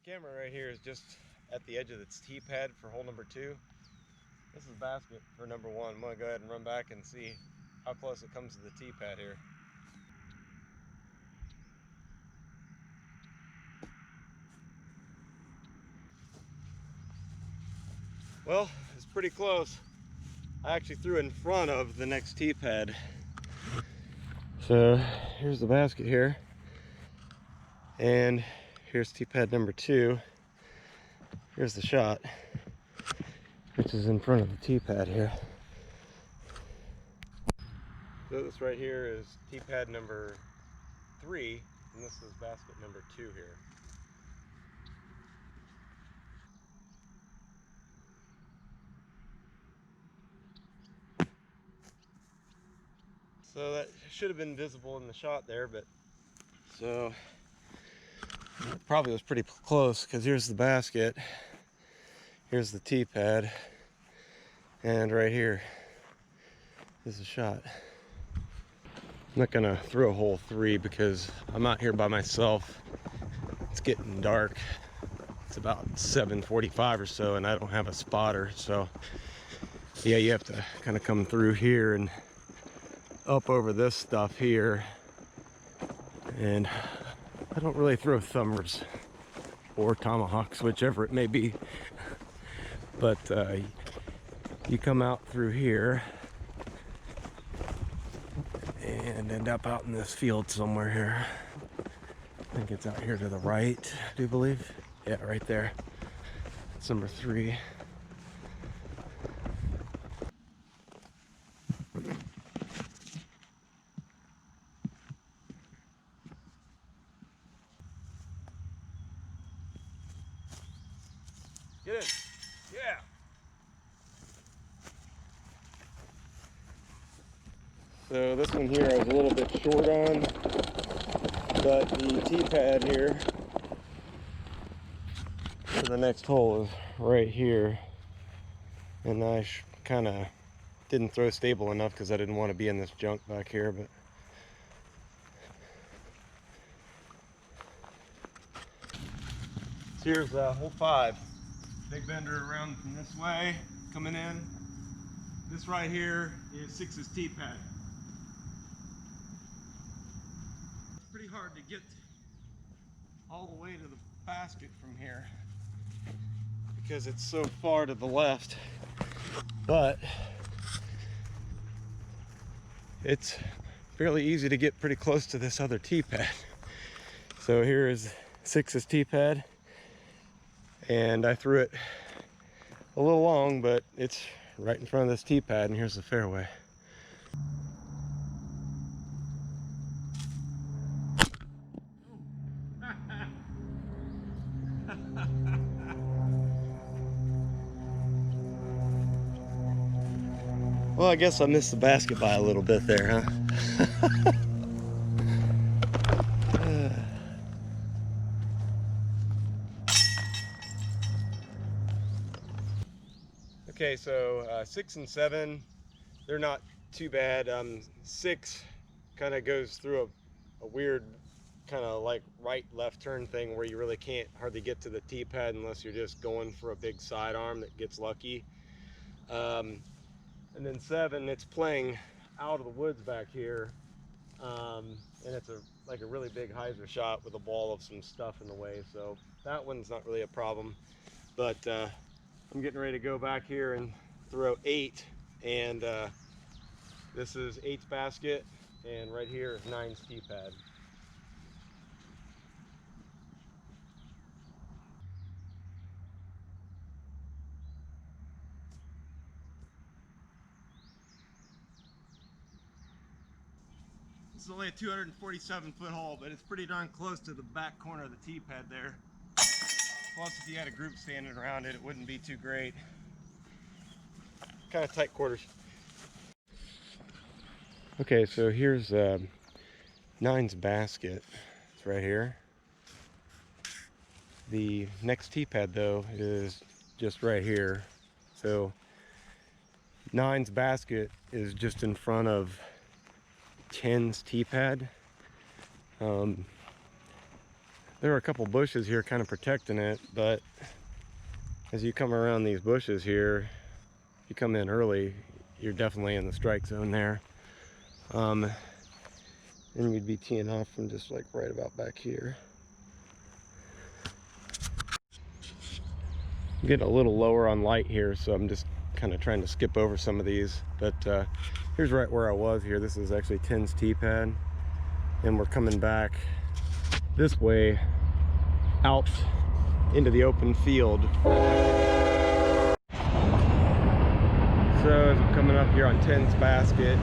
camera right here is just at the edge of its tee pad for hole number 2. This is basket for number 1. I'm going to go ahead and run back and see how close it comes to the tee pad here. Well, it's pretty close. I actually threw in front of the next tee pad. So here's the basket here. And here's tee pad number 2. Here's the shot, which is in front of the tee pad here. So this right here is tee pad number 3, and this is basket number 2 here. So that should have been visible in the shot there, but so it probably was pretty close, because here's the basket, here's the tee pad, and right here is the shot. I'm not gonna throw hole 3 because I'm out here by myself. It's getting dark. It's about 7:45 or so, and I don't have a spotter, so yeah, you have to kind of come through here and up over this stuff here. And I don't really throw thumbers or tomahawks, whichever it may be, but you come out through here and end up out in this field somewhere here. I think it's out here to the right, I do believe. Yeah, right there. It's number 3. Get in. Yeah. So this one here I was a little bit short on, but the tee pad here for the next hole is right here. And I kind of didn't throw stable enough because I didn't want to be in this junk back here, but so here's hole 5. Big bender around from this way, coming in. This right here is 6's tee pad. It's pretty hard to get all the way to the basket from here because it's so far to the left, but it's fairly easy to get pretty close to this other tee pad. So here is 6's tee pad, and I threw it a little long, but it's right in front of this tee pad, and here's the fairway. Well, I guess I missed the basket by a little bit there, huh? Okay, so 6 and 7, they're not too bad. 6 kind of goes through a weird kind of like right-left turn thing where you really can't hardly get to the tee pad unless you're just going for a big sidearm that gets lucky. And then 7, it's playing out of the woods back here, and it's like a really big hyzer shot with a ball of some stuff in the way, so that one's not really a problem. But I'm getting ready to go back here and throw 8, and this is 8's basket, and right here is 9's tee pad. This is only a 247-foot hole, but it's pretty darn close to the back corner of the tee pad there. Plus, if you had a group standing around it, it wouldn't be too great. Kind of tight quarters. Okay, so here's 9's basket. It's right here. The next tee pad, though, is just right here. So 9's basket is just in front of 10's tee pad. there are a couple bushes here kind of protecting it, but as you come around these bushes here, if you come in early, you're definitely in the strike zone there. And you'd be teeing off from just like right about back here. I'm getting a little lower on light here, so I'm just kind of trying to skip over some of these. But here's right where I was here. This is actually 10's tee pad, and we're coming back this way out into the open field. So as I'm coming up here on 10's basket,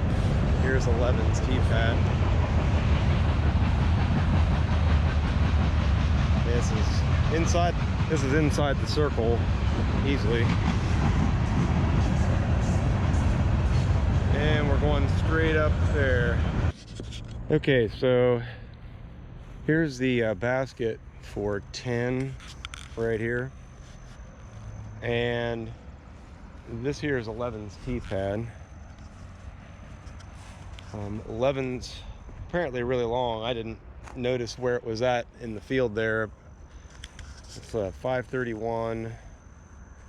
here's 11's tee pad. This is inside the circle easily. And we're going straight up there. Okay, so here's the basket for 10 right here. And this here is 11's tee pad. 11's apparently really long. I didn't notice where it was at in the field there. It's 531.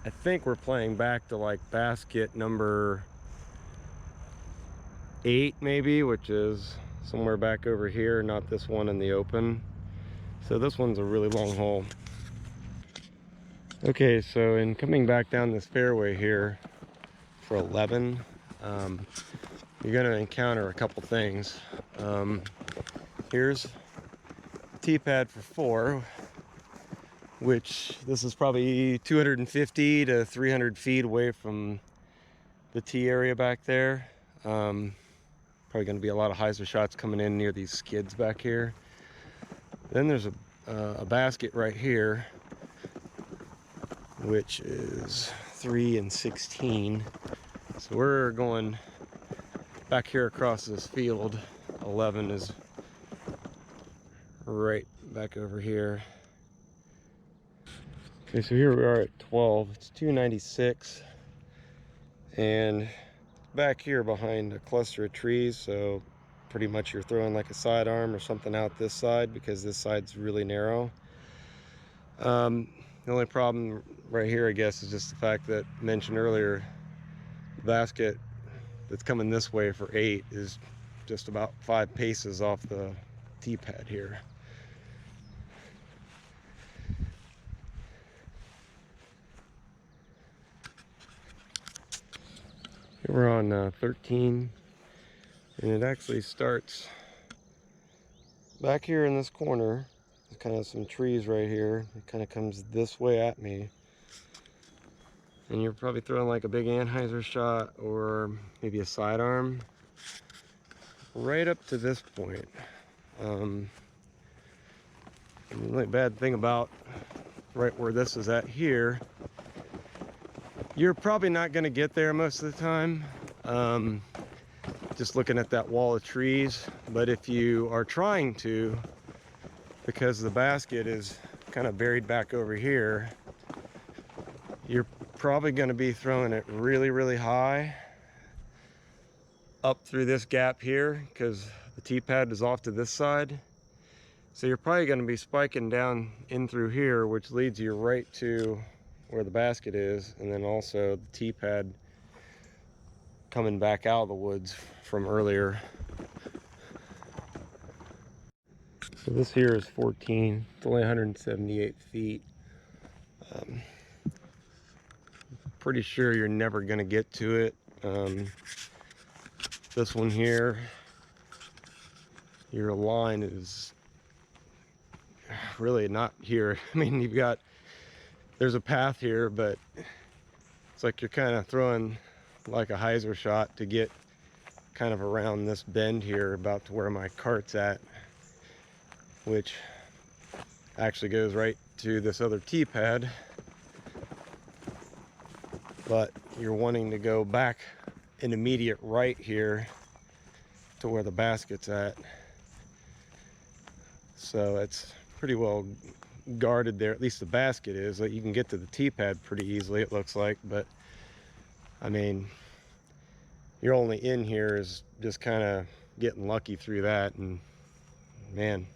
I think we're playing back to like basket number 8 maybe, which is somewhere back over here, not this one in the open. So this one's a really long hole. Okay, so in coming back down this fairway here for 11, you're going to encounter a couple things. Here's the tee pad for 4, which this is probably 250 to 300 feet away from the tee area back there. Probably going to be a lot of hyzer shots coming in near these skids back here. Then there's a basket right here, which is 3 and 16. So we're going back here across this field. 11 is right back over here. Okay, so here we are at 12. It's 296, and back here behind a cluster of trees, so pretty much you're throwing like a sidearm or something out this side, because this side's really narrow. The only problem right here, I guess, is just the fact that I mentioned earlier, the basket that's coming this way for 8 is just about 5 paces off the tee pad here. Here we're on 13, and it actually starts back here in this corner. There's kind of some trees right here. It kind of comes this way at me, and you're probably throwing like a big Anheuser shot or maybe a sidearm right up to this point. The really bad thing about right where this is at here, you're probably not going to get there most of the time, just looking at that wall of trees. But if you are trying to, because the basket is kind of buried back over here, you're probably going to be throwing it really, really high up through this gap here, because the tee pad is off to this side. So you're probably going to be spiking down in through here, which leads you right to where the basket is, and then also the tee pad coming back out of the woods from earlier. So this here is 14. It's only 178 feet. Pretty sure you're never going to get to it. This one here, your line is really not here. I mean, there's a path here, but it's like you're kind of throwing like a hyzer shot to get kind of around this bend here about to where my cart's at, which actually goes right to this other tee pad. But you're wanting to go back an immediate right here to where the basket's at. So it's pretty well guarded there, at least the basket is. Like, you can get to the tee pad pretty easily, it looks like, but I mean, you're only in here is just kind of getting lucky through that. And man,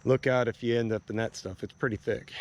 look out if you end up in that stuff. It's pretty thick.